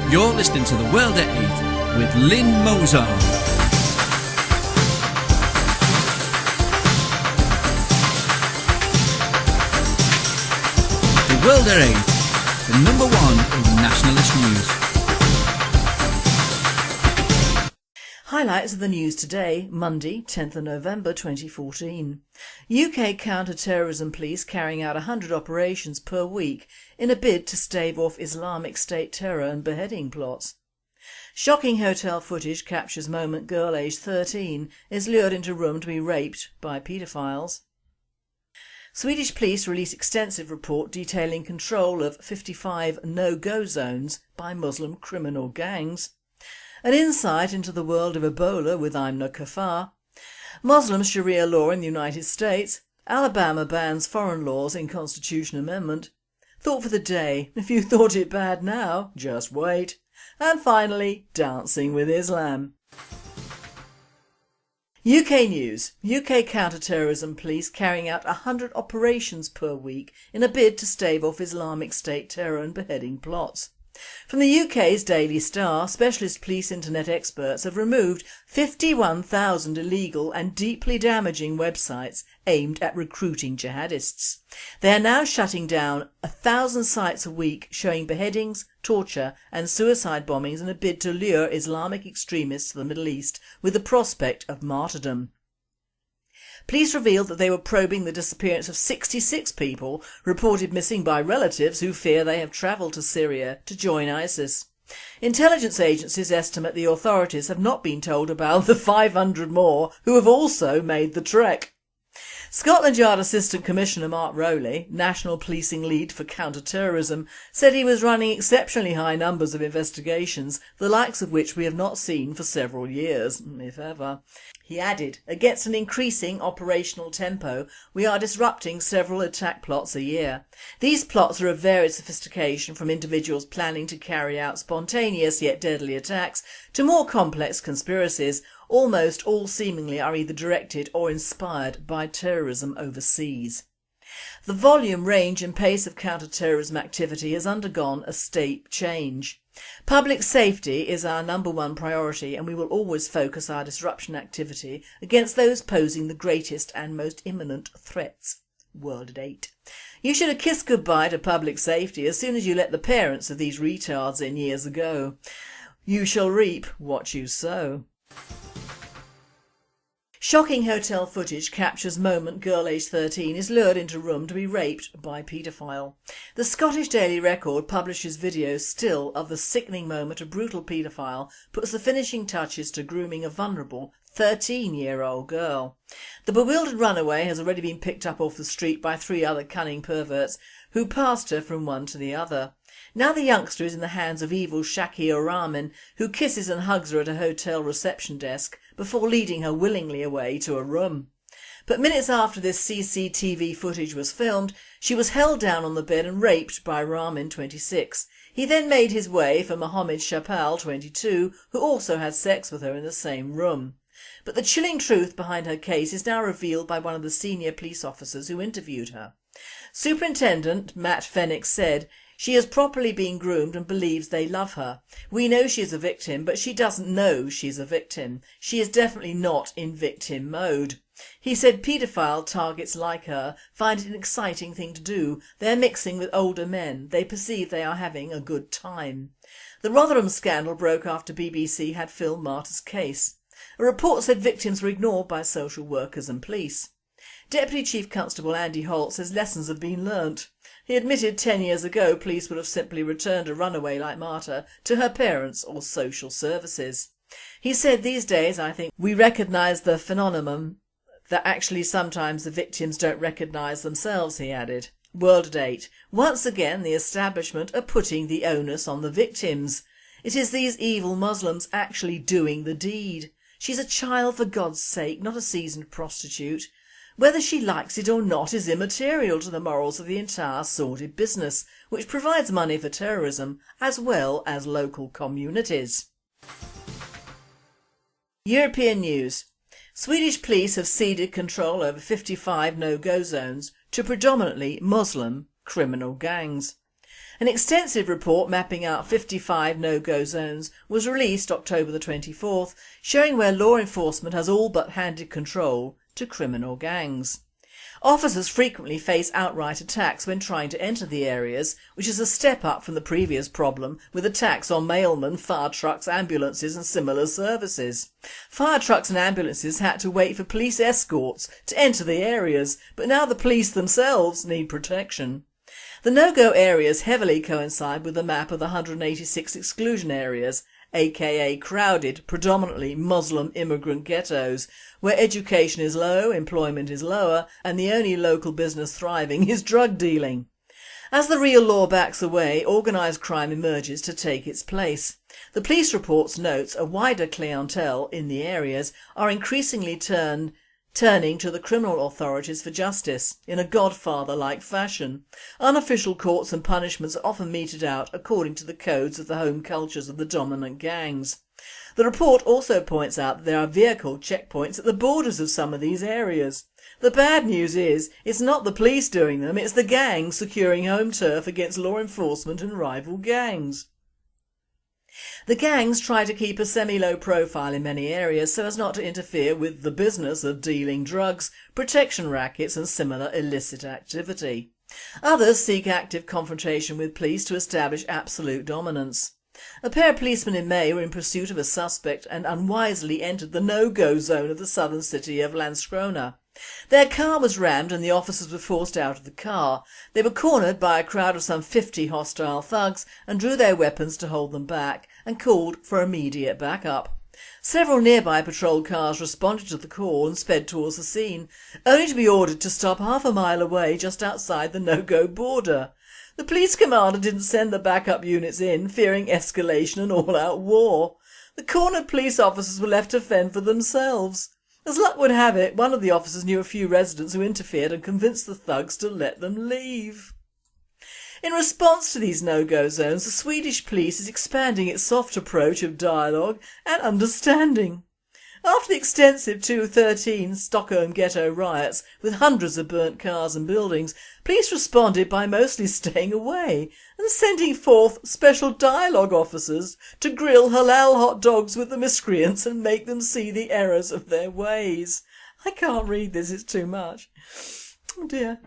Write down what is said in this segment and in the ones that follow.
You're listening to The World at 8 with Lynn Mozart. The World at 8, the number one in nationalist news. Highlights of the news today, Monday, 10th of November 2014. UK counter-terrorism police carrying out 100 operations per week in a bid to stave off Islamic State terror and beheading plots. Shocking hotel footage captures moment girl aged 13 is lured into room to be raped by paedophiles. Swedish police release extensive report detailing control of 55 no-go zones by Muslim criminal gangs. An insight into the world of Ebola with ImNoKuffar. Muslim Sharia law in the United States. Alabama bans foreign laws in Constitution Amendment. Thought for the day, if you thought it bad now, just wait. And finally, dancing with Islam. UK news. UK counter-terrorism police carrying out 100 operations per week in a bid to stave off Islamic State terror and beheading plots. From the UK's Daily Star, specialist police internet experts have removed 51,000 illegal and deeply damaging websites aimed at recruiting jihadists. They are now shutting down 1,000 sites a week showing beheadings, torture and suicide bombings in a bid to lure Islamic extremists to the Middle East with the prospect of martyrdom. Police revealed that they were probing the disappearance of 66 people reported missing by relatives who fear they have travelled to Syria to join ISIS. Intelligence agencies estimate the authorities have not been told about the 500 more who have also made the trek. Scotland Yard Assistant Commissioner Mark Rowley, National Policing Lead for Counter-terrorism, said he was running exceptionally high numbers of investigations, the likes of which we have not seen for several years, if ever. He added, against an increasing operational tempo, we are disrupting several attack plots a year. These plots are of varied sophistication, from individuals planning to carry out spontaneous yet deadly attacks to more complex conspiracies. Almost all seemingly are either directed or inspired by terrorism overseas. The volume, range and pace of counter-terrorism activity has undergone a step change. Public safety is our number one priority, and we will always focus our disruption activity against those posing the greatest and most imminent threats. World at 8. You should have kissed goodbye to public safety as soon as you let the parents of these retards in years ago. You shall reap what you sow. Shocking hotel footage captures moment girl aged 13 is lured into room to be raped by paedophile. The Scottish Daily Record publishes video still of the sickening moment a brutal paedophile puts the finishing touches to grooming a vulnerable 13-year-old girl. The bewildered runaway has already been picked up off the street by 3 other cunning perverts who passed her from one to the other. Now the youngster is in the hands of evil Shakir Rahman, who kisses and hugs her at a hotel reception desk before leading her willingly away to a room. But minutes after this CCTV footage was filmed, she was held down on the bed and raped by Rahman, 26. He then made his way for Mohammed Shapal, 22, who also had sex with her in the same room. But the chilling truth behind her case is now revealed by one of the senior police officers who interviewed her. Superintendent Matt Fenwick said, "She has properly been groomed and believes they love her. We know she is a victim, but she doesn't know she's a victim. She is definitely not in victim mode." He said paedophile targets like her find it an exciting thing to do. They're mixing with older men. They perceive they are having a good time. The Rotherham scandal broke after BBC had filmed Marta's case. A report said victims were ignored by social workers and police. Deputy Chief Constable Andy Holt says lessons have been learnt. He admitted 10 years ago police would have simply returned a runaway like Marta to her parents or social services. He said, "These days I think we recognise the phenomenon that actually sometimes the victims don't recognise themselves," he added. World at 8. Once again the establishment are putting the onus on the victims. It is these evil Muslims actually doing the deed. She's a child, for God's sake, not a seasoned prostitute. Whether she likes it or not is immaterial to the morals of the entire sordid business, which provides money for terrorism as well as local communities. European news. Swedish police have ceded control over 55 no-go zones to predominantly Muslim criminal gangs. An extensive report mapping out 55 no-go zones was released October the 24th, showing where law enforcement has all but handed control to criminal gangs. Officers frequently face outright attacks when trying to enter the areas, which is a step up from the previous problem with attacks on mailmen, fire trucks, ambulances and similar services. Fire trucks and ambulances had to wait for police escorts to enter the areas, but now the police themselves need protection. The no-go areas heavily coincide with the map of the 186 exclusion areas, aka crowded, predominantly Muslim immigrant ghettos, where education is low, employment is lower and the only local business thriving is drug dealing. As the real law backs away, organised crime emerges to take its place. The police reports notes a wider clientele in the areas are increasingly turning to the criminal authorities for justice in a Godfather-like fashion. Unofficial courts and punishments are often meted out according to the codes of the home cultures of the dominant gangs. The report also points out that there are vehicle checkpoints at the borders of some of these areas. The bad news is, it's not the police doing them, it's the gangs securing home turf against law enforcement and rival gangs. The gangs try to keep a semi-low profile in many areas so as not to interfere with the business of dealing drugs, protection rackets and similar illicit activity. Others seek active confrontation with police to establish absolute dominance. A pair of policemen in May were in pursuit of a suspect and unwisely entered the no-go zone of the southern city of Landskrona. Their car was rammed and the officers were forced out of the car. They were cornered by a crowd of some 50 hostile thugs and drew their weapons to hold them back and called for immediate backup. Several nearby patrol cars responded to the call and sped towards the scene, only to be ordered to stop half a mile away just outside the no-go border. The police commander didn't send the backup units in, fearing escalation and all-out war. The cornered police officers were left to fend for themselves. As luck would have it, one of the officers knew a few residents who interfered and convinced the thugs to let them leave. In response to these no-go zones, the Swedish police is expanding its soft approach of dialogue and understanding. After the extensive 2013 Stockholm ghetto riots with hundreds of burnt cars and buildings, police responded by mostly staying away and sending forth special dialogue officers to grill halal hot dogs with the miscreants and make them see the errors of their ways. I can't read this, it's too much. Oh dear.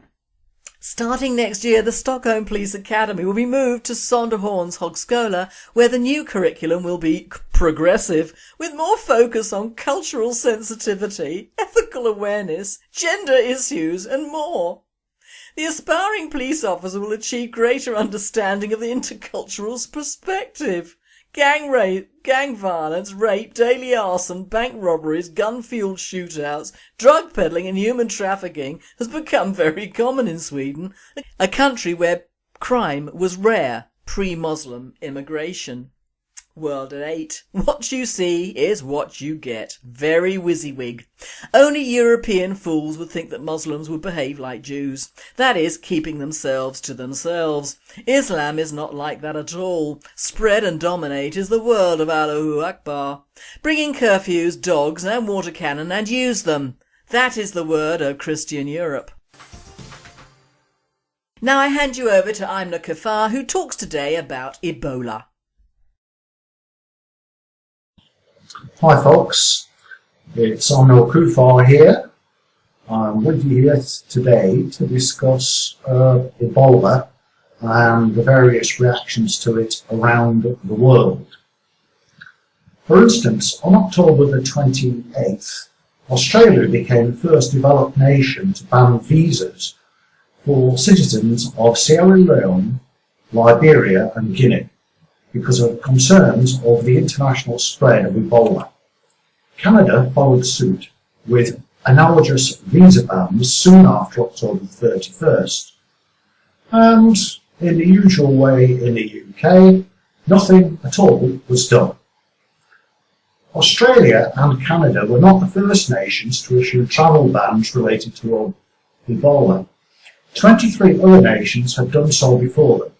Starting next year, the Stockholm Police Academy will be moved to Sonderhorns Högskola, where the new curriculum will be progressive, with more focus on cultural sensitivity, ethical awareness, gender issues and more. The aspiring police officer will achieve greater understanding of the intercultural perspective. Gang rape, gang violence, rape, daily arson, bank robberies, gun-fueled shootouts, drug peddling and human trafficking has become very common in Sweden, a country where crime was rare pre-Muslim immigration. World at 8. What you see is what you get. Very WYSIWYG. Only European fools would think that Muslims would behave like Jews. That is, keeping themselves to themselves. Islam is not like that at all. Spread and dominate is the world of Allahu Akbar. Bring in curfews, dogs and water cannon and use them. That is the word of Christian Europe. Now I hand you over to ImNoKuffar, who talks today about Ebola. Hi folks, it's ImNoKuffar here. I'm with you here today to discuss Ebola and the various reactions to it around the world. For instance, on October the 28th, Australia became the first developed nation to ban visas for citizens of Sierra Leone, Liberia and Guinea, because of concerns of the international spread of Ebola. Canada followed suit with analogous visa bans soon after October 31st. And in the usual way in the UK, nothing at all was done. Australia and Canada were not the first nations to issue travel bans related to Ebola. 23 other nations had done so before them.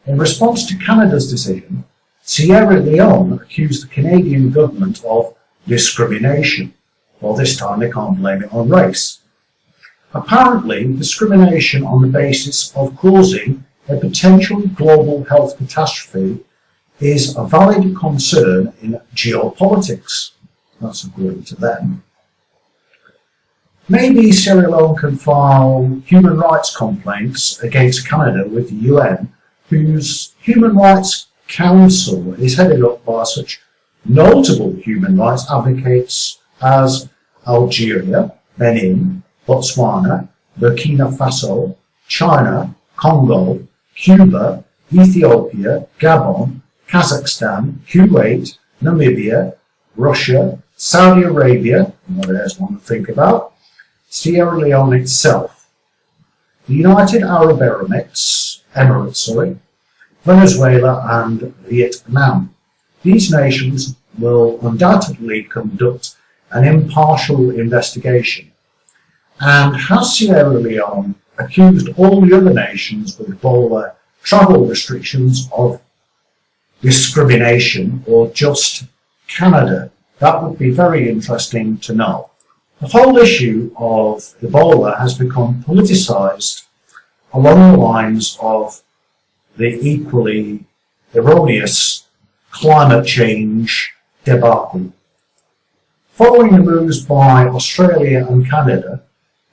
In response to Canada's decision, Sierra Leone accused the Canadian government of discrimination. Well, this time they can't blame it on race. Apparently, discrimination on the basis of causing a potential global health catastrophe is a valid concern in geopolitics. That's according to them. Maybe Sierra Leone can file human rights complaints against Canada with the UN, whose Human Rights Council is headed up by such notable human rights advocates as Algeria, Benin, Botswana, Burkina Faso, China, Congo, Cuba, Ethiopia, Gabon, Kazakhstan, Kuwait, Namibia, Russia, Saudi Arabia, there's one to think about, Sierra Leone itself, the United Arab Emirates, Venezuela and Vietnam. These nations will undoubtedly conduct an impartial investigation. And has Sierra Leone accused all the other nations with Ebola travel restrictions of discrimination, or just Canada? That would be very interesting to know. The whole issue of Ebola has become politicised along the lines of the equally erroneous climate change debacle. Following the moves by Australia and Canada,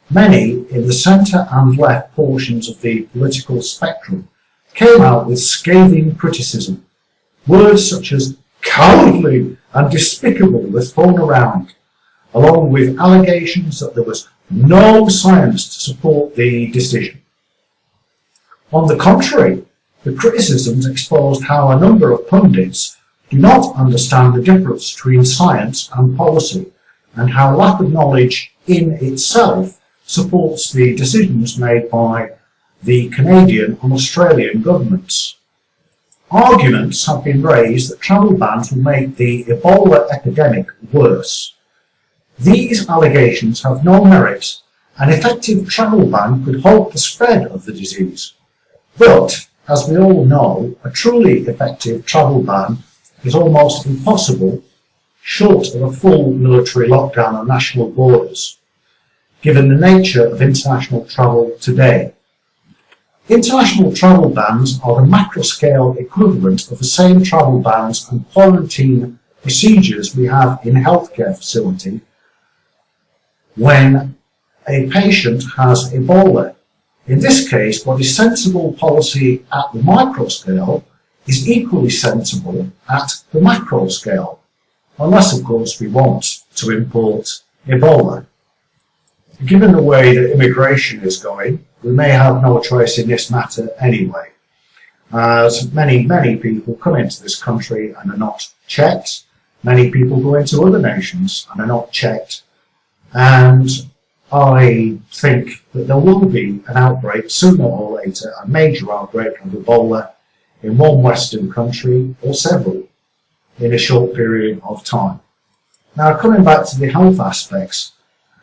many in the centre and left portions of the political spectrum came out with scathing criticism. Words such as cowardly and despicable were thrown around, along with allegations that there was no science to support the decision. On the contrary, the criticisms exposed how a number of pundits do not understand the difference between science and policy, and how lack of knowledge in itself supports the decisions made by the Canadian and Australian governments. Arguments have been raised that travel bans will make the Ebola epidemic worse. These allegations have no merit. An effective travel ban could halt the spread of the disease. But, as we all know, a truly effective travel ban is almost impossible short of a full military lockdown on national borders, given the nature of international travel today. International travel bans are the macro-scale equivalent of the same travel bans and quarantine procedures we have in a healthcare facility when a patient has Ebola. In this case, what is sensible policy at the micro scale is equally sensible at the macro scale, unless of course we want to import Ebola. Given the way that immigration is going, we may have no choice in this matter anyway, as many people come into this country and are not checked. Many people go into other nations and are not checked, and I think that there will be an outbreak sooner or later, a major outbreak of Ebola in one Western country or several in a short period of time. Now, coming back to the health aspects,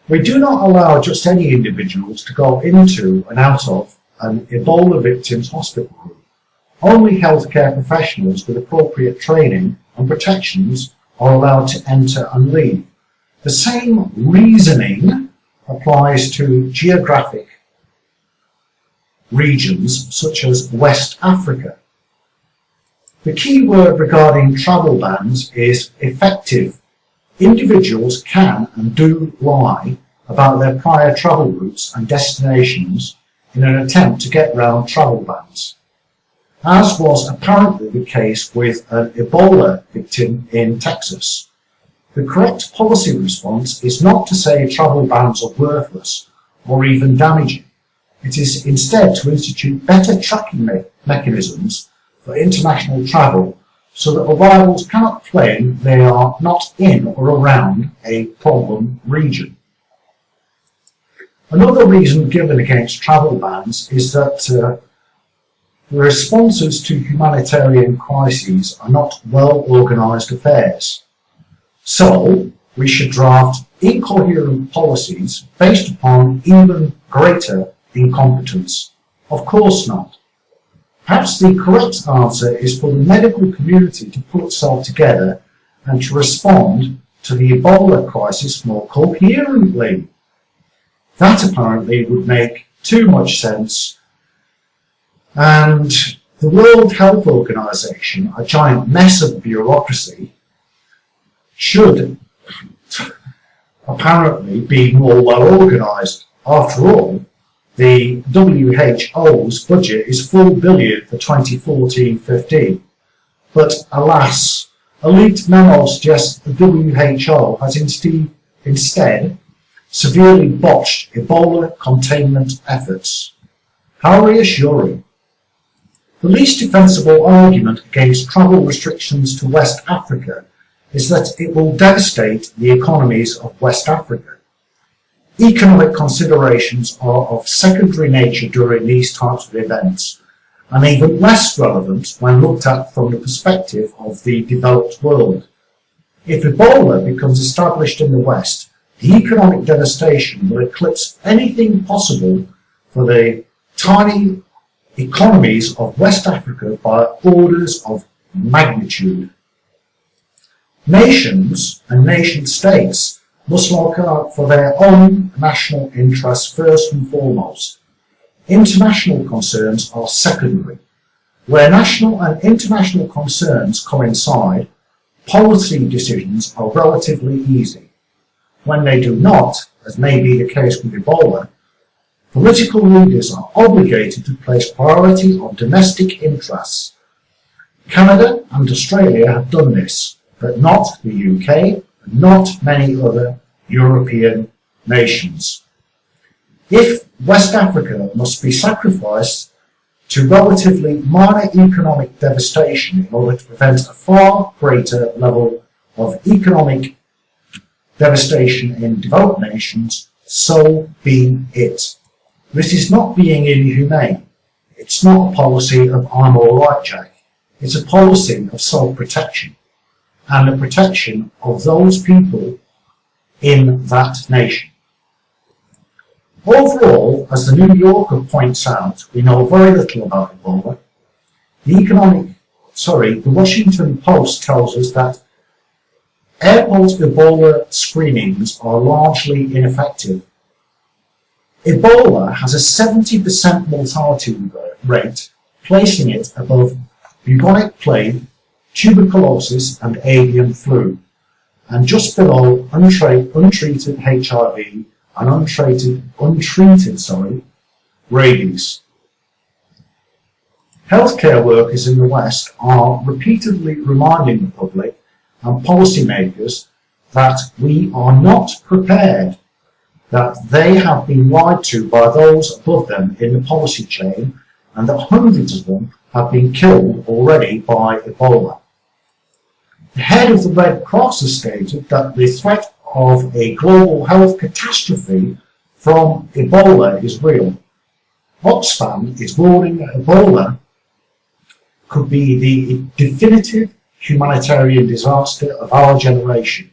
we do not allow just any individuals to go into and out of an Ebola victim's hospital room. Only healthcare professionals with appropriate training and protections are allowed to enter and leave. The same reasoning applies to geographic regions such as West Africa. The key word regarding travel bans is effective. Individuals can and do lie about their prior travel routes and destinations in an attempt to get round travel bans, as was apparently the case with an Ebola victim in Texas. The correct policy response is not to say travel bans are worthless or even damaging. It is instead to institute better tracking mechanisms for international travel so that arrivals cannot claim they are not in or around a problem region. Another reason given against travel bans is that the responses to humanitarian crises are not well-organised affairs. So, we should draft incoherent policies based upon even greater incompetence. Of course not. Perhaps the correct answer is for the medical community to pull itself together and to respond to the Ebola crisis more coherently. That apparently would make too much sense And the World Health Organization, a giant mess of bureaucracy, should apparently be more well organised. After all, the WHO's budget is $4 billion for 2014-15. But alas, a leaked memo suggests the WHO has instead severely botched Ebola containment efforts. How reassuring. The least defensible argument against travel restrictions to West Africa is that it will devastate the economies of West Africa. Economic considerations are of secondary nature during these types of events, and even less relevant when looked at from the perspective of the developed world. If Ebola becomes established in the West, the economic devastation will eclipse anything possible for the tiny economies of West Africa by orders of magnitude. Nations and nation-states must look out for their own national interests first and foremost. International concerns are secondary. Where national and international concerns coincide, policy decisions are relatively easy. When they do not, as may be the case with Ebola, political leaders are obligated to place priority on domestic interests. Canada and Australia have done this, but not the UK and not many other European nations. If West Africa must be sacrificed to relatively minor economic devastation in order to prevent a far greater level of economic devastation in developed nations, so be it. This is not being inhumane. It's not a policy of I'm all right, Jack. It's a policy of self-protection and the protection of those people in that nation. Overall, as the New Yorker points out, we know very little about Ebola. The Washington Post tells us that airport Ebola screenings are largely ineffective. Ebola has a 70% mortality rate, placing it above bubonic plague, tuberculosis and avian flu, and just below untreated HIV and untreated rabies. Healthcare workers in the West are repeatedly reminding the public and policymakers that we are not prepared, that they have been lied to by those above them in the policy chain, and that hundreds of them have been killed already by Ebola. The head of the Red Cross has stated that the threat of a global health catastrophe from Ebola is real. Oxfam is warning that Ebola could be the definitive humanitarian disaster of our generation.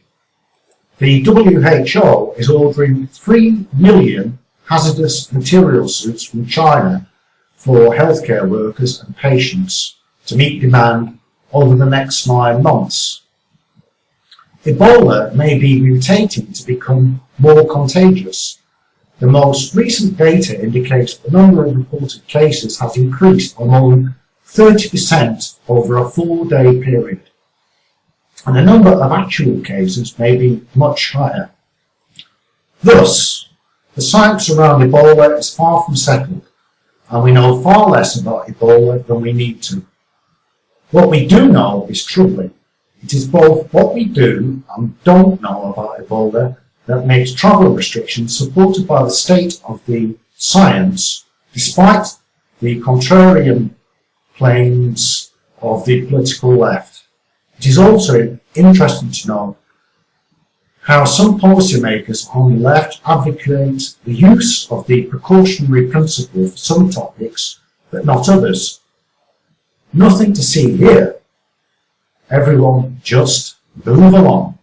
The WHO is ordering 3 million hazardous material suits from China for healthcare workers and patients to meet demand over the next 9 months. Ebola may be mutating to become more contagious. The most recent data indicates the number of reported cases has increased by more than 30% over a 4-day period, and the number of actual cases may be much higher. Thus, the science around Ebola is far from settled, and we know far less about Ebola than we need to. What we do know is troubling. It is both what we do and don't know about Ebola that makes travel restrictions supported by the state of the science, despite the contrarian claims of the political left. It is also interesting to know how some policymakers on the left advocate the use of the precautionary principle for some topics, but not others. Nothing to see here. Everyone just move along.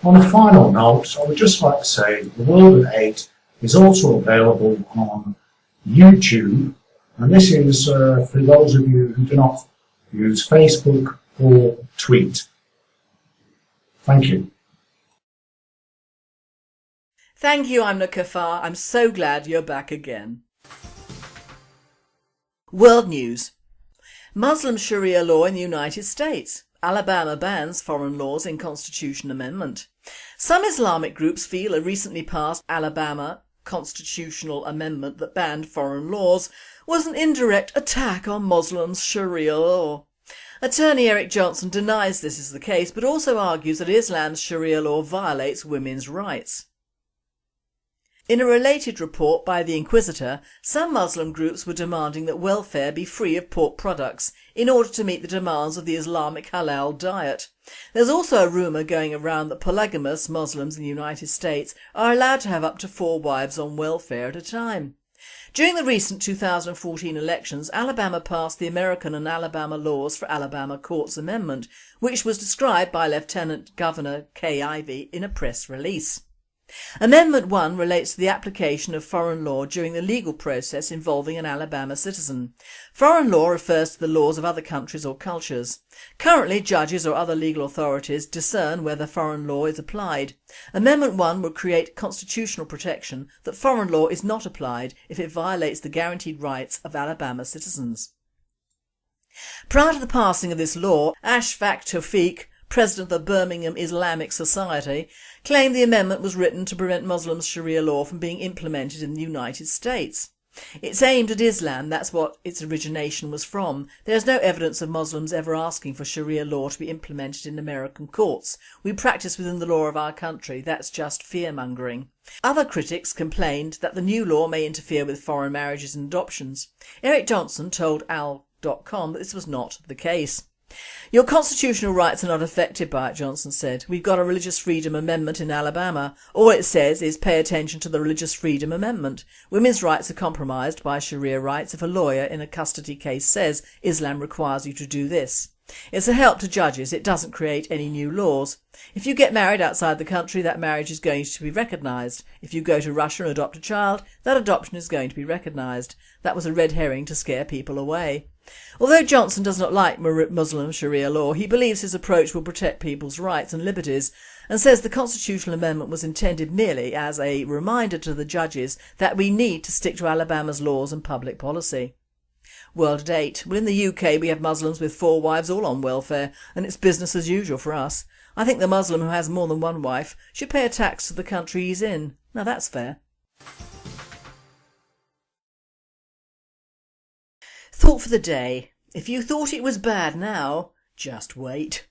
On a final note, I would just like to say The World at 8 is also available on YouTube, and this is for those of you who do not use Facebook or tweet. Thank you. Thank you, ImNoKuffar. I'm so glad you're back again. World news. Muslim Sharia law in the United States. Alabama bans foreign laws in Constitution Amendment. Some Islamic groups feel a recently passed Alabama constitutional amendment that banned foreign laws was an indirect attack on Muslims' Sharia law. Attorney Eric Johnson denies this is the case, but also argues that Islam's Sharia law violates women's rights. In a related report by the Inquisitor, some Muslim groups were demanding that welfare be free of pork products in order to meet the demands of the Islamic halal diet. There's also a rumour going around that polygamous Muslims in the United States are allowed to have up to 4 wives on welfare at a time. During the recent 2014 elections, Alabama passed the American and Alabama Laws for Alabama Courts Amendment, which was described by Lieutenant Governor Kay Ivey in a press release. Amendment 1 relates to the application of foreign law during the legal process involving an Alabama citizen. Foreign law refers to the laws of other countries or cultures. Currently, judges or other legal authorities discern whether foreign law is applied. Amendment 1 will create constitutional protection that foreign law is not applied if it violates the guaranteed rights of Alabama citizens. Prior to the passing of this law, Ashfaq Tawfiq, president of the Birmingham Islamic Society, claimed the amendment was written to prevent Muslims' Sharia law from being implemented in the United States. It's aimed at Islam, that's what its origination was from. There is no evidence of Muslims ever asking for Sharia law to be implemented in American courts. We practice within the law of our country, that's just fear-mongering. Other critics complained that the new law may interfere with foreign marriages and adoptions. Eric Johnson told al.com that this was not the case. Your constitutional rights are not affected by it, Johnson said. We've got a religious freedom amendment in Alabama. All it says is pay attention to the religious freedom amendment. Women's rights are compromised by Sharia rights if a lawyer in a custody case says Islam requires you to do this. It's a help to judges, it doesn't create any new laws. If you get married outside the country, that marriage is going to be recognised. If you go to Russia and adopt a child, that adoption is going to be recognised. That was a red herring to scare people away. Although Johnson does not like Muslim Sharia law, he believes his approach will protect people's rights and liberties and says the constitutional amendment was intended merely as a reminder to the judges that we need to stick to Alabama's laws and public policy. World at 8. Well, in the UK we have Muslims with 4 wives all on welfare and it's business as usual for us. I think the Muslim who has more than one wife should pay a tax to the country he's in. Now that's fair. Thought for the day. If you thought it was bad now, just wait.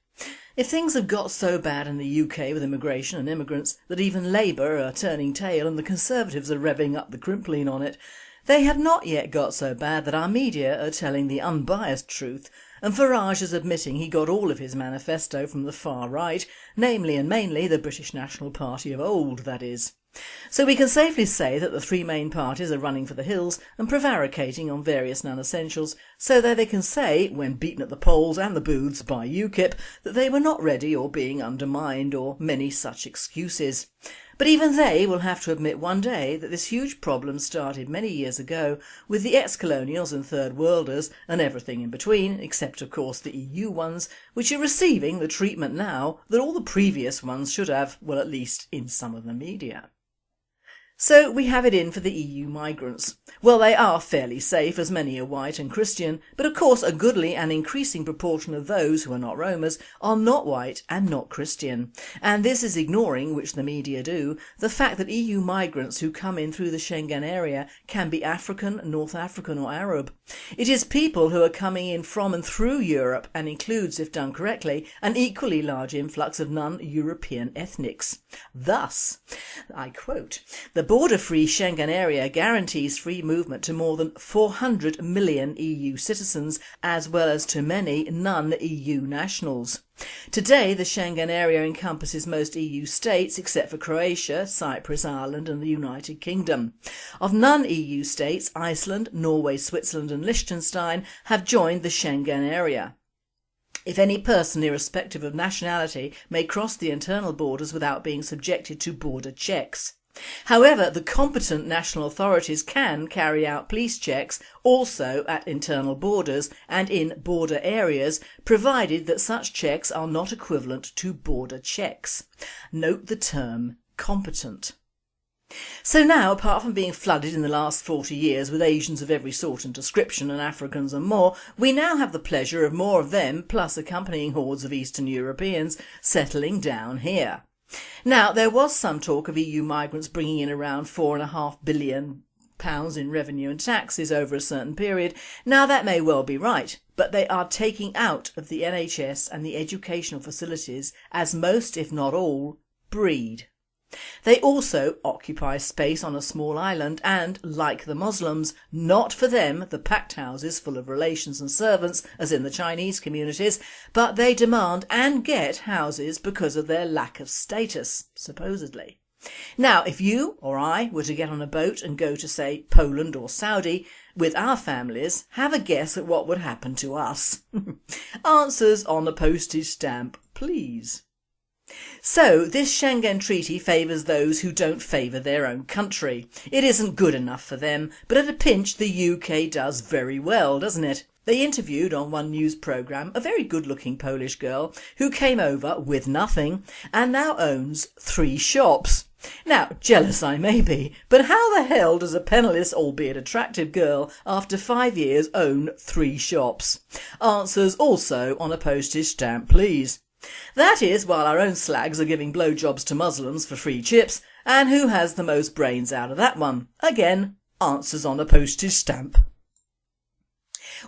If things have got so bad in the UK with immigration and immigrants that even Labour are turning tail and the Conservatives are revving up the Crimplene on it, they have not yet got so bad that our media are telling the unbiased truth and Farage is admitting he got all of his manifesto from the far right, namely and mainly the British National Party of old, that is. So we can safely say that the 3 main parties are running for the hills and prevaricating on various non-essentials so that they can say, when beaten at the polls and the booths by UKIP, that they were not ready or being undermined or many such excuses. But even they will have to admit one day that this huge problem started many years ago with the ex-colonials and third worlders and everything in between, except of course the EU ones, which are receiving the treatment now that all the previous ones should have, well at least in some of the media. So we have it in for the EU migrants. Well, they are fairly safe as many are white and Christian, but of course a goodly and increasing proportion of those who are not Romas are not white and not Christian. And this is ignoring, which the media do, the fact that EU migrants who come in through the Schengen area can be African, North African or Arab. It is people who are coming in from and through Europe and includes, if done correctly, an equally large influx of non-European ethnics. Thus, I quote, the border-free Schengen area guarantees free movement to more than 400 million EU citizens as well as to many non-EU nationals. Today the Schengen area encompasses most EU states except for Croatia, Cyprus, Ireland and the United Kingdom. Of non-EU states, Iceland, Norway, Switzerland and Liechtenstein have joined the Schengen area. If any person, irrespective of nationality, may cross the internal borders without being subjected to border checks. However, the competent national authorities can carry out police checks also at internal borders and in border areas, provided that such checks are not equivalent to border checks. Note the term competent. So now, apart from being flooded in the last 40 years with Asians of every sort and description and Africans and more, we now have the pleasure of more of them plus accompanying hordes of Eastern Europeans settling down here. Now, there was some talk of EU migrants bringing in around £4.5 billion in revenue and taxes over a certain period. Now that may well be right, but they are taking out of the NHS and the educational facilities as most, if not all, breed. They also occupy space on a small island and, like the Muslims, not for them the packed houses full of relations and servants as in the Chinese communities, but they demand and get houses because of their lack of status, supposedly. Now, if you or I were to get on a boat and go to, say, Poland or Saudi with our families, have a guess at what would happen to us. Answers on a postage stamp, please. So this Schengen Treaty favours those who don't favour their own country. It isn't good enough for them, but at a pinch the UK does very well, doesn't it? They interviewed on one news programme a very good-looking Polish girl who came over with nothing and now owns 3 shops. Now, jealous I may be, but how the hell does a penniless, albeit attractive girl after 5 years own 3 shops? Answers also on a postage stamp, please. That is, while our own slags are giving blowjobs to Muslims for free chips, and who has the most brains out of that one? Again, answers on a postage stamp.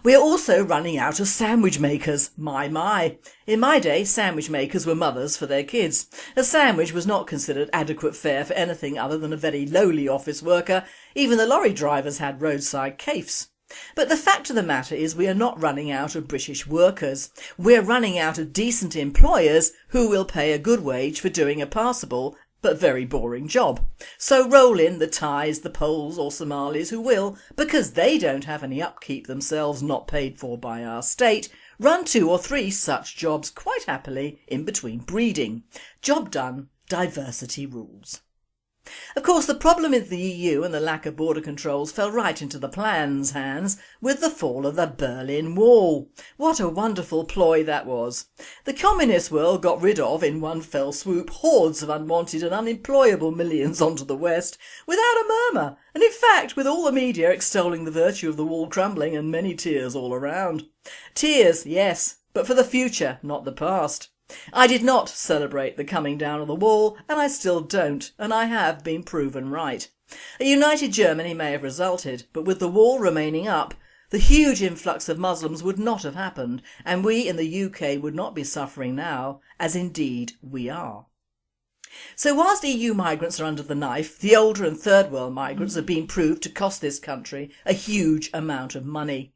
We are also running out of sandwich makers, my. In my day, sandwich makers were mothers for their kids. A sandwich was not considered adequate fare for anything other than a very lowly office worker. Even the lorry drivers had roadside caifs. But the fact of the matter is we are not running out of British workers. We're running out of decent employers who will pay a good wage for doing a passable but very boring job. So roll in the Thais, the Poles or Somalis who will, because they don't have any upkeep themselves not paid for by our state, run 2 or 3 such jobs quite happily in between breeding. Job done, diversity rules. Of course, the problem in the EU and the lack of border controls fell right into the plan's hands with the fall of the Berlin Wall. What a wonderful ploy that was. The communist world got rid of, in one fell swoop, hordes of unwanted and unemployable millions onto the West without a murmur, and in fact with all the media extolling the virtue of the wall crumbling and many tears all around. Tears, yes, but for the future, not the past. I did not celebrate the coming down of the wall, and I still don't, and I have been proven right. A united Germany may have resulted, but with the wall remaining up, the huge influx of Muslims would not have happened, and we in the UK would not be suffering now, as indeed we are. So whilst EU migrants are under the knife, the older and third world migrants have been proved to cost this country a huge amount of money.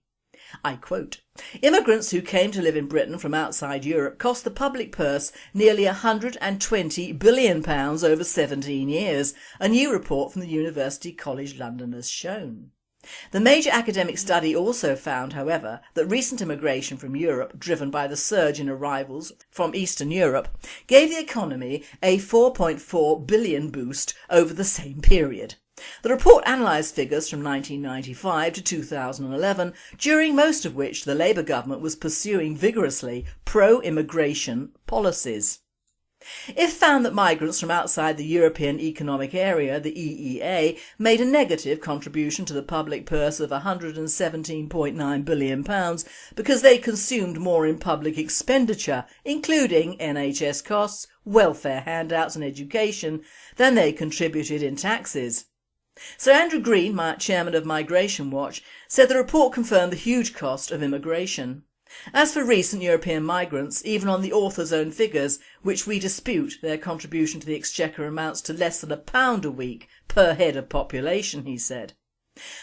I quote, "Immigrants who came to live in Britain from outside Europe cost the public purse nearly £120 billion over 17 years, a new report from the University College London has shown. The major academic study also found, however, that recent immigration from Europe, driven by the surge in arrivals from Eastern Europe, gave the economy a £4.4 billion boost over the same period. The report analysed figures from 1995 to 2011, during most of which the Labour government was pursuing vigorously pro-immigration policies. It found that migrants from outside the European Economic Area, the EEA, made a negative contribution to the public purse of £117.9 billion because they consumed more in public expenditure, including NHS costs, welfare handouts and education, than they contributed in taxes. Sir Andrew Green, chairman of Migration Watch, said the report confirmed the huge cost of immigration. As for recent European migrants, even on the author's own figures, which we dispute, their contribution to the exchequer amounts to less than £1 a week per head of population, he said.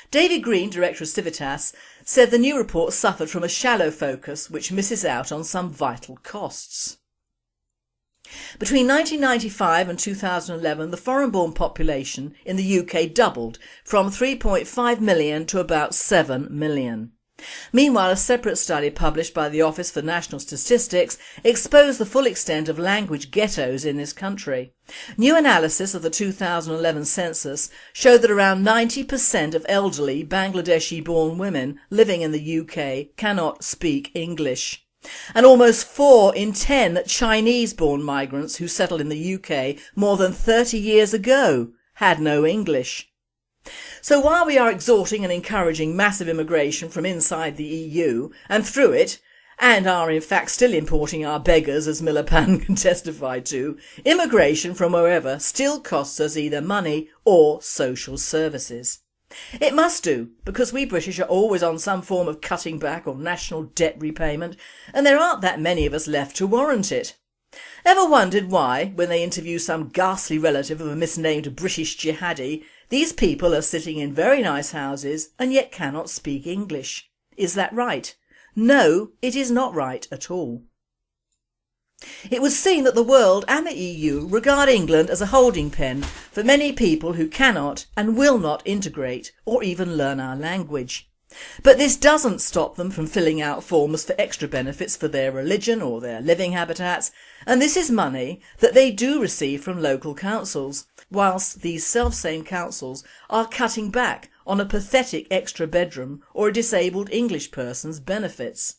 David Green, director of Civitas, said the new report suffered from a shallow focus which misses out on some vital costs. Between 1995 and 2011, the foreign-born population in the UK doubled from 3.5 million to about 7 million. Meanwhile, a separate study published by the Office for National Statistics exposed the full extent of language ghettos in this country. New analysis of the 2011 census showed that around 90% of elderly Bangladeshi-born women living in the UK cannot speak English. And almost 4 in 10 Chinese-born migrants who settled in the UK more than 30 years ago had no English. So while we are exhorting and encouraging massive immigration from inside the EU and through it, and are in fact still importing our beggars, as Miliband can testify to, immigration from wherever still costs us either money or social services. It must do, because we British are always on some form of cutting back or national debt repayment, and there aren't that many of us left to warrant it. Ever wondered why, when they interview some ghastly relative of a misnamed British jihadi, these people are sitting in very nice houses and yet cannot speak English? Is that right? No, it is not right at all. It would seem that the world and the EU regard England as a holding pen for many people who cannot and will not integrate or even learn our language. But this doesn't stop them from filling out forms for extra benefits for their religion or their living habitats, and this is money that they do receive from local councils, whilst these self-same councils are cutting back on a pathetic extra bedroom or a disabled English person's benefits.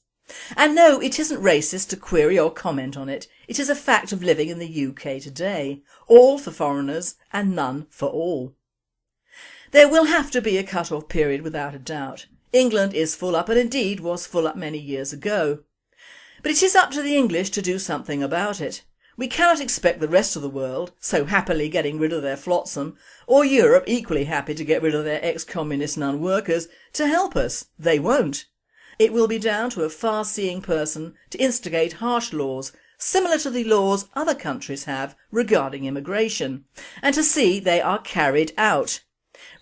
And no, it isn't racist to query or comment on it. It is a fact of living in the UK today. All for foreigners and none for all. There will have to be a cut-off period without a doubt. England is full up, and indeed was full up many years ago. But it is up to the English to do something about it. We cannot expect the rest of the world, so happily getting rid of their flotsam, or Europe, equally happy to get rid of their ex-communist non-workers, to help us. They won't. It will be down to a far-seeing person to instigate harsh laws, similar to the laws other countries have regarding immigration, and to see they are carried out,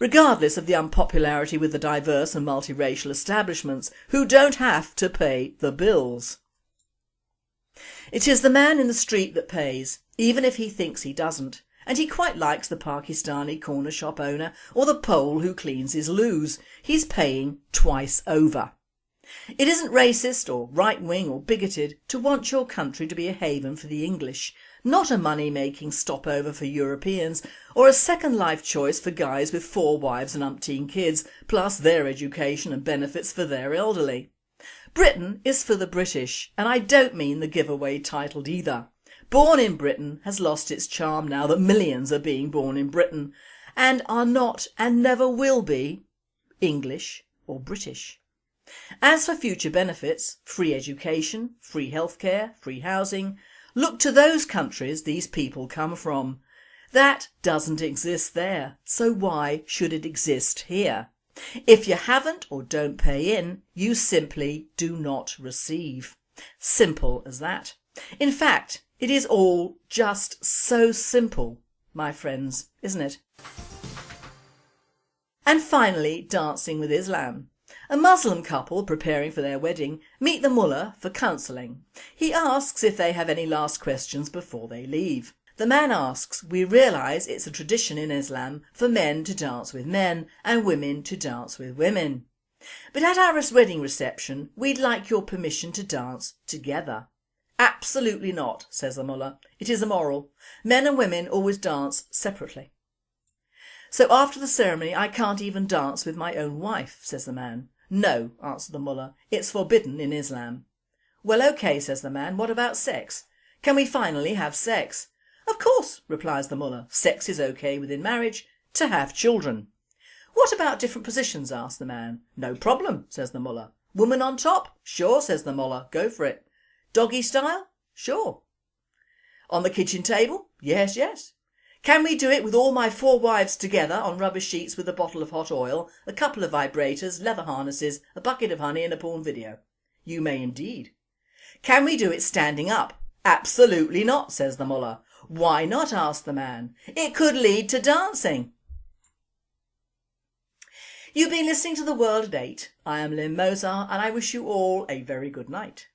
regardless of the unpopularity with the diverse and multiracial establishments who don't have to pay the bills. It is the man in the street that pays, even if he thinks he doesn't, and he quite likes the Pakistani corner shop owner or the Pole who cleans his loos. He's paying twice over. It isn't racist or right-wing or bigoted to want your country to be a haven for the English, not a money-making stopover for Europeans or a second life choice for guys with 4 wives and umpteen kids, plus their education and benefits for their elderly. Britain is for the British, and I don't mean the giveaway titled either. Born in Britain has lost its charm now that millions are being born in Britain and are not and never will be English or British. As for future benefits, free education, free healthcare, free housing, look to those countries these people come from. That doesn't exist there, so why should it exist here? If you haven't or don't pay in, you simply do not receive. Simple as that. In fact, it is all just so simple, my friends, isn't it? And finally, dancing with Islam. A Muslim couple preparing for their wedding meet the mullah for counselling. He asks if they have any last questions before they leave. The man asks, "We realise it's a tradition in Islam for men to dance with men and women to dance with women. But at our wedding reception, we'd like your permission to dance together." "Absolutely not," says the mullah. "It is immoral. Men and women always dance separately." "So after the ceremony I can't even dance with my own wife," says the man. "No," answered the mullah, "it's forbidden in Islam." "Well, OK," says the man, "what about sex? Can we finally have sex?" "Of course," replies the mullah, "sex is OK within marriage, to have children." "What about different positions?" asked the man. "No problem," says the mullah. "Woman on top?" "Sure," says the mullah, "go for it." "Doggy style?" "Sure." "On the kitchen table?" "Yes, yes." "Can we do it with all my 4 wives together on rubber sheets with a bottle of hot oil, a couple of vibrators, leather harnesses, a bucket of honey and a porn video?" "You may indeed." "Can we do it standing up?" "Absolutely not," says the mullah. "Why not?" asked the man. "It could lead to dancing." You've been listening to The World at 8. I am Lynn Mozart and I wish you all a very good night.